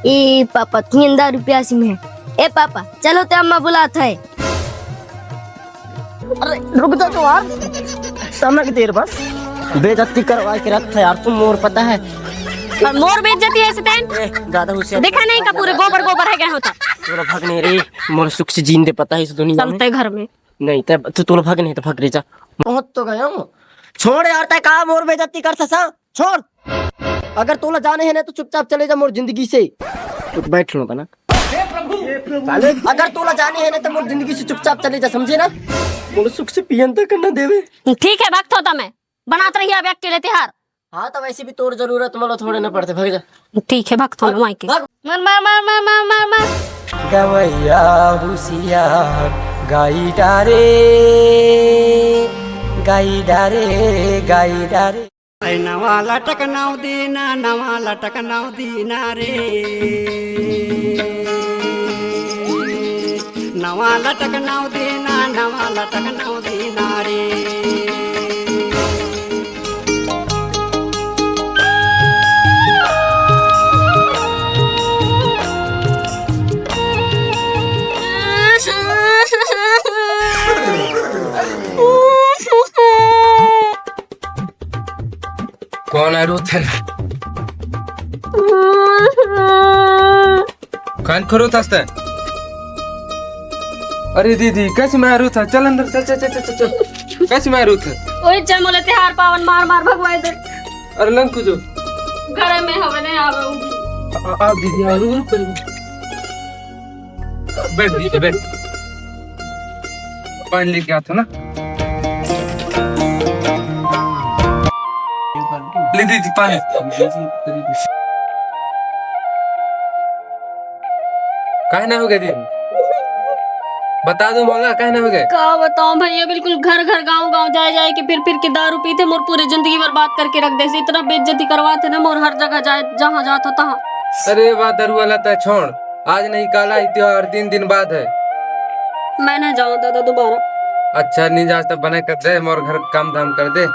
ए पापा 3000 रुपया में है। ए पापा चलो ते अम्मा बुलाता है। अरे रुक जा तो यार, समय की देर बस बेइज्जती करवा के रखा यार तुम। मोर पता है मोर बेइज्जती है सतेन, ज्यादा होशियार देखा नहीं का पूरे गोबर गोबर है क्या होता। तोरा भगने रे, मोर सुख से जीने पता है इस दुनिया में। चलते घर में नहीं तू तोरा भगने तो भग रे जा। बहुत तो गया हूँ, छोड़ यार तय कहा मोर बेइज्जती करता सा, छोड़। अगर तोला जाने है ना तो चुपचाप चले जा मोर जिंदगी से। चुप बैठ लो ना, अगर तोला जाने है ना तो मोर जिंदगी से चुपचाप चले जा, समझे ना। मोर सुख से पियन तक करना देवे। ठीक है भक्त होता मैं बनात रही अब अकेले तिहार। हाँ तो वैसे भी तोर जरूरत मला थोड़े ना पड़ते, भग जा। ठीक है भक्त होना माइके मार मार मार मार मार मार मार। गवैया हुसियार गाई डारे गाई डारे गाई डारे। नवा लटक नाव दीना, नवा लटक नाव दीना रे, नवा लटक नाव दीना, नवा लटक नाव दीना रे। कौन है रूथ? कान खरो था। अरे दीदी कैसे मैं रूथ? चल अंदर चल चल चल चल चल। कैसे मैं रूथ? ओए चल मोले तिहार पावन मार मार भगवाई दे। अरे लंकु जो घर में हवे नहीं आवे। आप दीदी आ रूथ बैठ दीदी बैठ। पानी लेके आता ना। ले दीदी पानी। काहे ना हो गया दीदी? बता दो मौला काहे ना हो गए? क्या बताऊं भैया, बिल्कुल घर घर गांव गांव जाए जाए के फिर के दारू पीते मोर पूरी जिंदगी बर्बाद करके रख दे। इतना बेइज्जती करवाते ना मोर, हर जगह जाए जहाँ जाता तहाँ। अरे वाह दारू वाला था, छोड़ आज नहीं काला त्योहार 3 दिन बाद है। मैं नहीं जाऊँ दादा दोबारा। अच्छा नहीं जा तब बना कर दे, मोर घर काम धाम कर दे।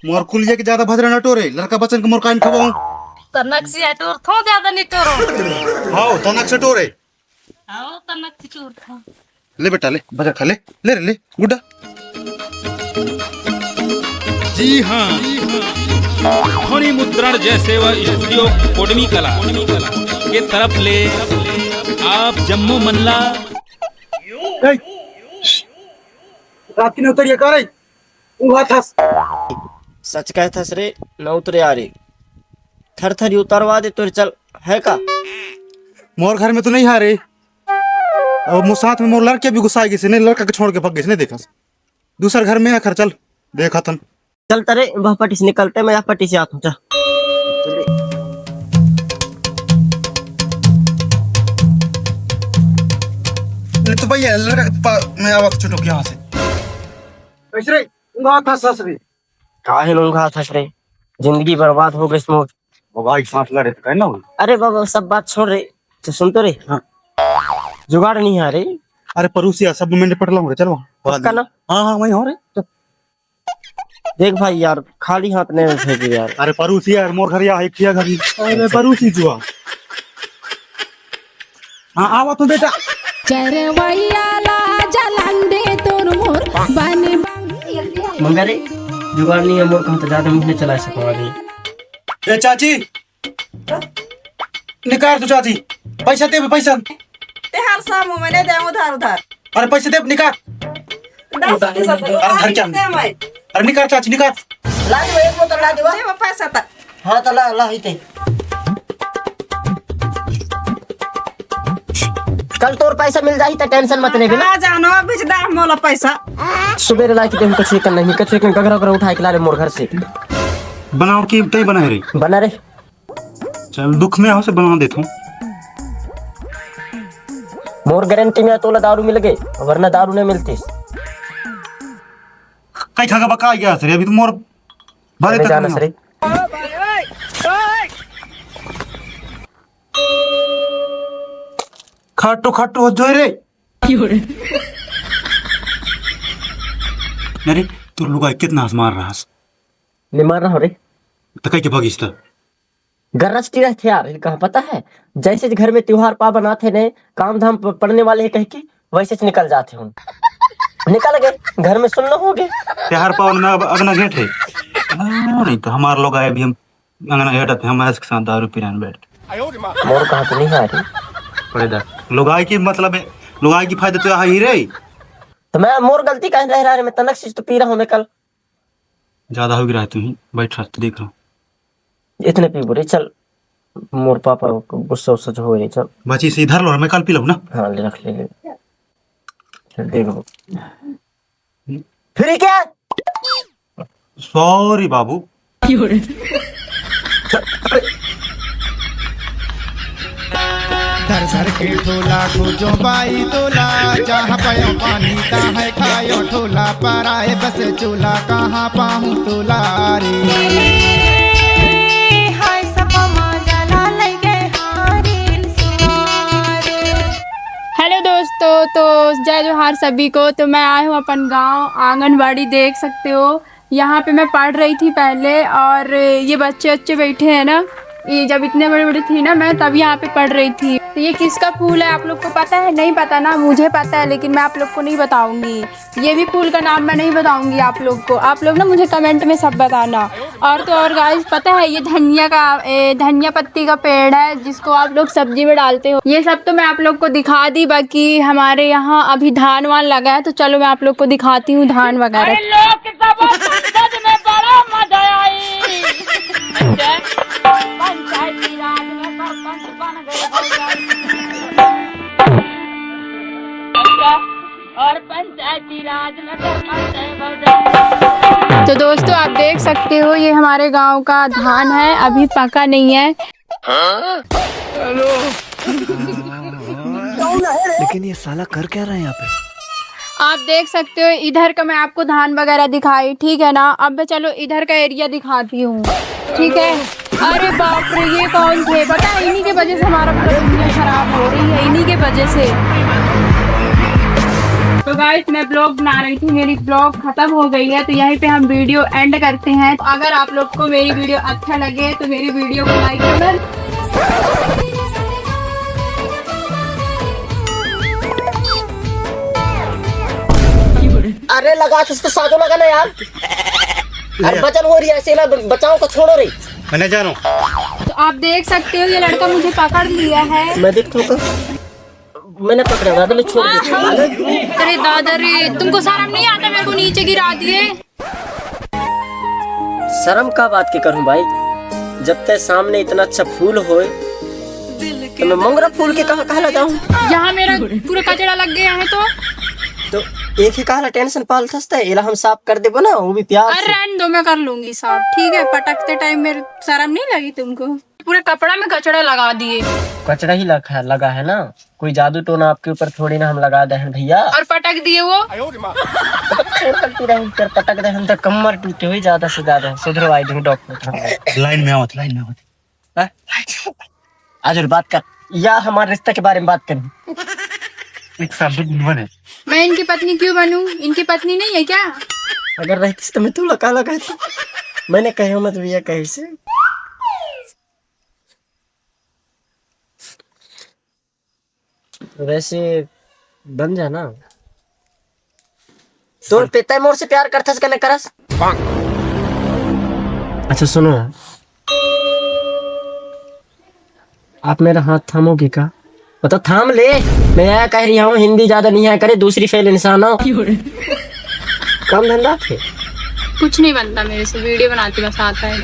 मोर कुलिया के ज्यादा भद्रा न टोरे, लड़का बच्चन के मोर कान खवाऊं। तनक से टोर थो ज्यादा नहीं टोरो। हां तनक से टोरे। आओ तनक से टोर था। ले बेटा ले, बजा खा ले, ले ले गुड्डा। जी हाँ, ध्वनि मुद्रण जैसे वह स्टूडियो कोडमी कला के तरफ ले आप जम्मू मनला। रात की उतरिए कर रही उहा था। सच कहता रे न उतरे आ रे, थर थर उतरवा दे तो चल है का। मोर घर में तो नहीं हारे, और मुँह साथ में मोर लड़के भी गुस्सा गई से नहीं, लड़का के छोड़ के भग गई से नहीं। देखा दूसरा घर में है खर, चल देखा तन। चल तरे वह पट्टी से निकलते, मैं यहाँ पट्टी से आता हूँ। चल तो भैया लड़का मैं आवाज छुटो यहाँ से। कैसे रे उंगा था ससरी? काहे लूंगा था रे, जिंदगी बर्बाद हो गई मोर। बाबा एक सांस लड़े तो कहना। अरे बाबा सब बात छोड़ रे, तो सुन तो रे। हाँ। जुगाड़ नहीं है रे। अरे परूसिया सब मैंने पट लाऊंगा, चलो पक्का ना? हाँ हाँ वही हो रे। देख भाई यार खाली हाथ नहीं भेज यार। अरे परूसिया मोर घर या एक किया घर। अरे परूसी जुआ। हाँ आवा तो बेटा। मगर जुगाड़ नहीं है मोर, कहाँ तो ज्यादा मुझे चला सकूंगा। ए चाची निकाल तू चाची, पैसा दे पैसा। हर सामू मैंने दे उधार उधार। अरे पैसे दे निकाल। अरे घर क्या? अरे निकाल चाची निकाल। ला दो एक बोतल ला दो। पैसा था। हाँ तो ला ही थे। कल तोर पैसा मिल जाही तो टेंशन मत ले ना। जानो बिच दा मोला पैसा। सुबह ला के तुम कछे कर नहीं, कछे कर गगरा उठा के ला रे मोर घर से। बनाओ की तई बना है रे। बना रे। चल दुख में आओ से बना देता हूँ। मोर गारंटी में तोला दारू मिल गए, वरना दारू नहीं मिलती। कई खागा बका गया सर अभी तो मोर भरे नहीं तक जाना नहीं सर खाटो खाटो हो जोय रे अरे तू लुगाई कितना हंस मार रहा है नहीं मार रहा हो रे तो कई के भगिस था गरजती रहते यार कहाँ पता है जैसे घर में त्योहार पा बनाते ने काम धाम पड़ने वाले कह के वैसे से निकल जाते हूँ निकल गए घर में सुनना हो गए त्योहार पावन में अगना गेट है नहीं तो हमारे लोग आए भी हम अंगना गेट आते हम के साथ दारू पीने बैठ मोर कहाँ तो नहीं आ रही पड़ेदा लुगाई की मतलब है लुगाई की फायदा तो ही रे तो मैं मोर गलती कह रह रहा है मैं तनक चीज तो पी रहा हूँ मैं कल ज्यादा हो गया तुम बैठ रहा देख रहा हूँ इतने पी बुरे चल मोर पापा को गुस्सा उस्सा जो हो रही चल बची से इधर लो मैं कल पी लूँ ना हाँ ले रख ले चल देखो फिर क्या सॉरी बाबू धर धर के ठोला खोजो बाई तोला जहाँ पायो पानी है खायो ठोला पर आए बस चूल्हा कहाँ पाऊँ तोला रे हेलो दोस्तों, तो जय जोहार सभी को। तो मैं आया हूँ अपन गांव आंगनबाड़ी, देख सकते हो। यहाँ पे मैं पढ़ रही थी पहले, और ये बच्चे बैठे हैं ना, ये जब इतने बड़े बड़े थी ना मैं तब यहाँ पे पढ़ रही थी। तो ये किसका फूल है आप लोग को पता है? नहीं पता ना, मुझे पता है लेकिन मैं आप लोग को नहीं बताऊंगी। ये भी फूल का नाम मैं नहीं बताऊंगी आप लोग को। आप लोग ना मुझे कमेंट में सब बताना। और तो और गाइस, पता है ये धनिया पत्ती का पेड़ है जिसको आप लोग सब्जी में डालते हो। ये सब तो मैं आप लोग को दिखा दी। बाकी हमारे यहाँ अभी धान वान लगा है, तो चलो मैं आप लोग को दिखाती हूँ धान वगैरह। और पंचायती राज में तो दोस्तों आप देख सकते हो ये हमारे गांव का धान है, अभी पका नहीं है। लेकिन ये साला कर क्या रहा है यहाँ पे? आप देख सकते हो इधर का मैं आपको धान वगैरह दिखाई, ठीक है ना। अब मैं चलो इधर का एरिया दिखाती हूँ, ठीक है। अरे बाप रे, ये कौन थे? पता है इन्हीं के वजह से हमारा पूरा दुनिया खराब हो रही है, इन्हीं के वजह से। तो गाइस मैं ब्लॉग बना रही थी, मेरी ब्लॉग खत्म हो गई है, तो यहीं पे हम वीडियो एंड करते हैं। तो अगर आप लोग को मेरी वीडियो अच्छा लगे तो मेरी वीडियो को लाइक करना। अरे लगा तो साधु लगा ना यार, अरे बचन हो रही है ऐसे ना, बचाओ को छोड़ो रे। मैंने जानो तो आप देख सकते हो ये लड़का मुझे पकड़ लिया है। मैं देखता हूँ मैंने पकड़ा दादा ने छोड़ दिया। अरे दादा रे, तुमको शर्म नहीं आता? मेरे को नीचे गिरा दिए। शर्म का बात की करूं भाई, जब तक सामने इतना अच्छा फूल होए तो मैं मोंगरा फूल के कहाँ कहला जाऊं? यहाँ मेरा पूरा कचरा लग गया है तो एक ही कहला टेंशन पाल थसता है, इला हम साफ कर देबो ना, वो भी प्यार से। अरे रहने दो, मैं कर लूंगी साफ, ठीक है। पटकते टाइम मेरे शर्म नहीं लगी तुमको? पूरे कपड़ा में कचड़ा लगा दिए। कचरा ही लगा है ना, कोई जादू टोना आपके ऊपर थोड़ी ना हम लगा दे हैं भैया। और पटक दिए वो। फिर पटक दे हम तो कमर टूटे हुई ज्यादा से ज्यादा सुधरवाई दूं डॉक्टर। लाइन में आवत आज बात कर या हमारे रिश्ते के बारे में बात करनी। एक साथ बने मैं इनकी पत्नी क्यों बनूं? इनकी पत्नी नहीं है क्या? अगर रहती तो मैं तू लगा कहता, मैंने कहे मत भैया कहीं से। वैसे बन जा ना, तोर पिता मोर से प्यार करता से करस। अच्छा सुनो ना, आप मेरा हाथ थामोगे का? तो थाम ले, मैं यह कह रही हूँ हिंदी ज्यादा नहीं है करे, दूसरी फेल इंसान हो। काम धंधा थे कुछ नहीं बनता मेरे से, वीडियो बनाती बस आता है।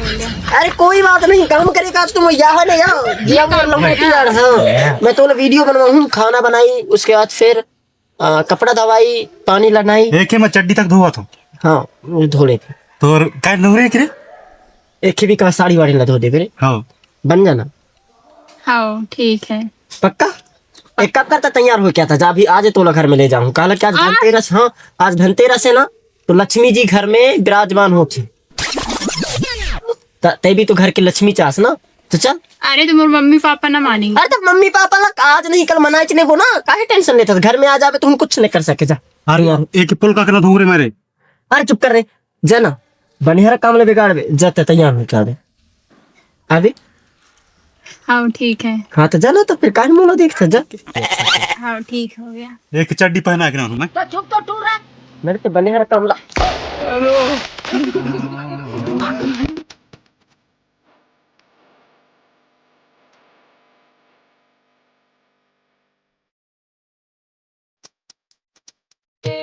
अरे कोई बात नहीं, काम करेगा तुम यहाँ नहीं मैं तो वीडियो बनवाऊँ, खाना बनाई, उसके बाद फिर कपड़ा धवाई, पानी लनाई। एक मैं चड्डी तक धोआ था। हाँ धोले थे तो क्या नौरे करे एक भी का साड़ी वाड़ी ना धो दे फिर। हाँ बन जाना। हाँ ठीक है पक्का। एक कब तक तैयार हो क्या था? जा भी आज तो घर में ले जाऊँ, कल क्या धनतेरस। हाँ आज धनतेरस है ना, तो लक्ष्मी जी घर में विराजमान होती ते भी तो घर की लक्ष्मी चाहस ना, तो चल। अरे तो मोर मम्मी पापा ना मानेंगे। अरे तो मम्मी पापा ना आज नहीं कल मनाए चने को ना, काहे टेंशन लेता था? घर में आ जावे तो हम कुछ नहीं कर सके। जा अरे एक पुल का कना धूरे मेरे। अरे चुप कर रे जा ना, बनिहरा काम ले बिगाड़ बे। जाते तैयार हो क्या दे अभी। हाँ ठीक है। हाँ तो जाना, तो फिर काहे मुंह देखता जा। हाँ ठीक हो गया। एक चड्डी पहना के ना मैं। मेरे तो बनिहरा काम ला।